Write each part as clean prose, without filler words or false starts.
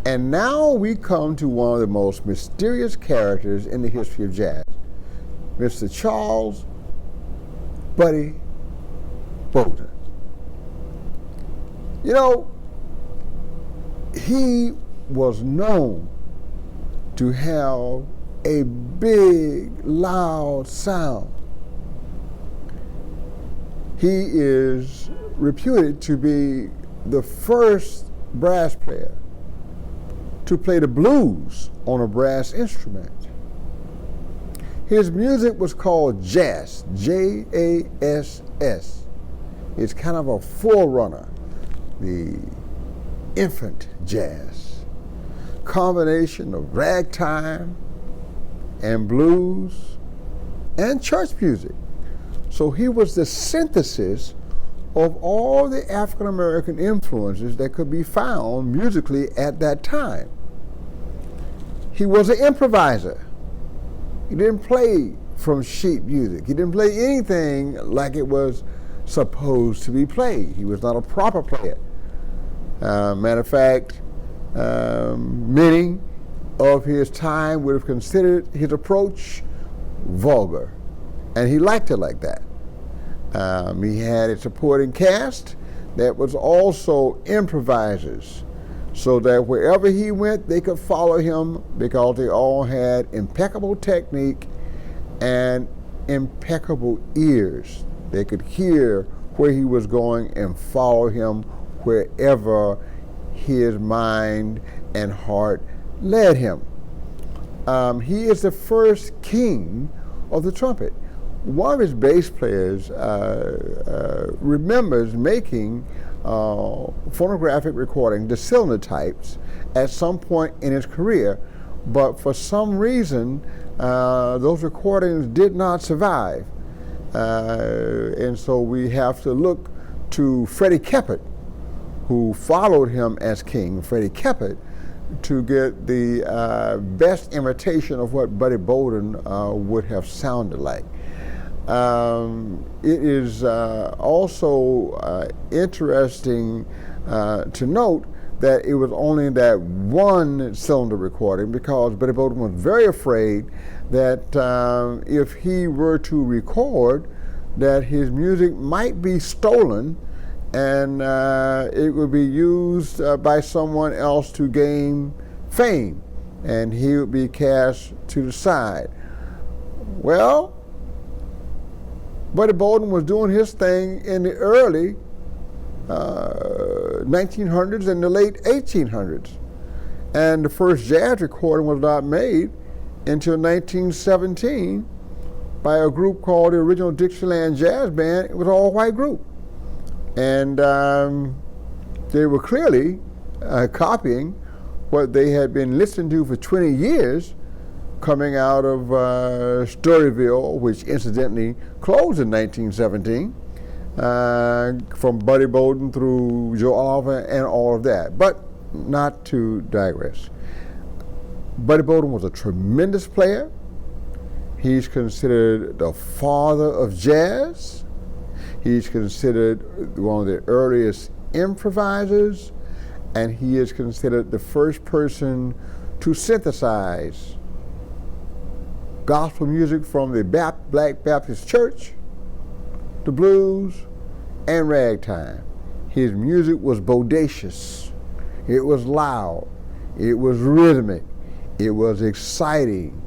And now we come to one of the most mysterious characters in the history of jazz, Mr. Charles Buddy Bolden. You know, he was known to have a big, loud sound. He is reputed to be the first brass player to play the blues on a brass instrument. His music was called jazz, J-A-S-S. It's kind of a forerunner, the infant jazz, combination of ragtime and blues and church music. So he was the synthesis of all the African American influences that could be found musically at that time. He was an improviser. He didn't play from sheet music. He didn't play anything like it was supposed to be played. He was not a proper player. Matter of fact, many of his time would have considered his approach vulgar, and he liked it like that. He had a supporting cast that was also improvisers, so that wherever he went, they could follow him because they all had impeccable technique and impeccable ears. They could hear where he was going and follow him wherever his mind and heart led him. He is the first king of the trumpet. One of his bass players remembers making phonographic recording, the cylinder types, at some point in his career, but for some reason those recordings did not survive. And so we have to look to Freddie Keppert, who followed him as king, Freddie Keppert, to get the best imitation of what Buddy Bolden would have sounded like. It is also interesting to note that it was only that one cylinder recording, because Buddy Bolden was very afraid that if he were to record, that his music might be stolen and it would be used by someone else to gain fame, and he would be cast to the side. Well, Buddy Bolden was doing his thing in the early 1900s and the late 1800s. And the first jazz recording was not made until 1917 by a group called the Original Dixieland Jazz Band. It was an all-white group. And they were clearly copying what they had been listening to for 20 years, coming out of Storyville, which incidentally closed in 1917, from Buddy Bolden through Joe Oliver and all of that. But not to digress. Buddy Bolden was a tremendous player. He's considered the father of jazz. He's considered one of the earliest improvisers, and he is considered the first person to synthesize gospel music from the Black Baptist Church, the blues, and ragtime. His music was bodacious. It was loud. It was rhythmic. It was exciting.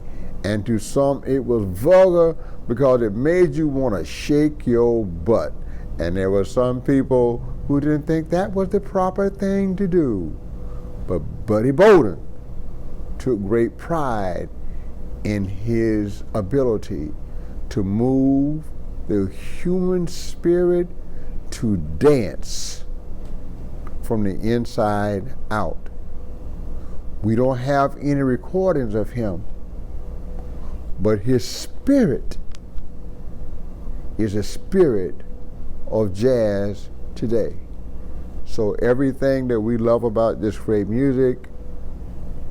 And to some, it was vulgar because it made you want to shake your butt. And there were some people who didn't think that was the proper thing to do. But Buddy Bolden took great pride in his ability to move the human spirit to dance from the inside out. We don't have any recordings of him, but his spirit is a spirit of jazz today. So everything that we love about this great music,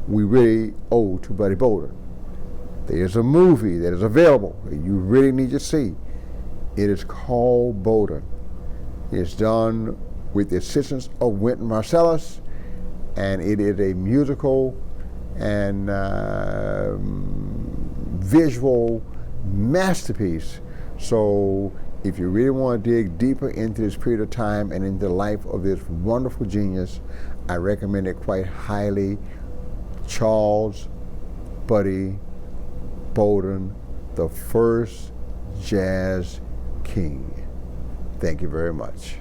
we really owe to Buddy Bolden. There's a movie that is available that you really need to see. It is called Bolden. It's done with the assistance of Wynton Marsalis, and it is a musical and visual masterpiece. So if you really want to dig deeper into this period of time and into the life of this wonderful genius, I recommend it quite highly. Charles Buddy Bolden, the first jazz king. Thank you very much.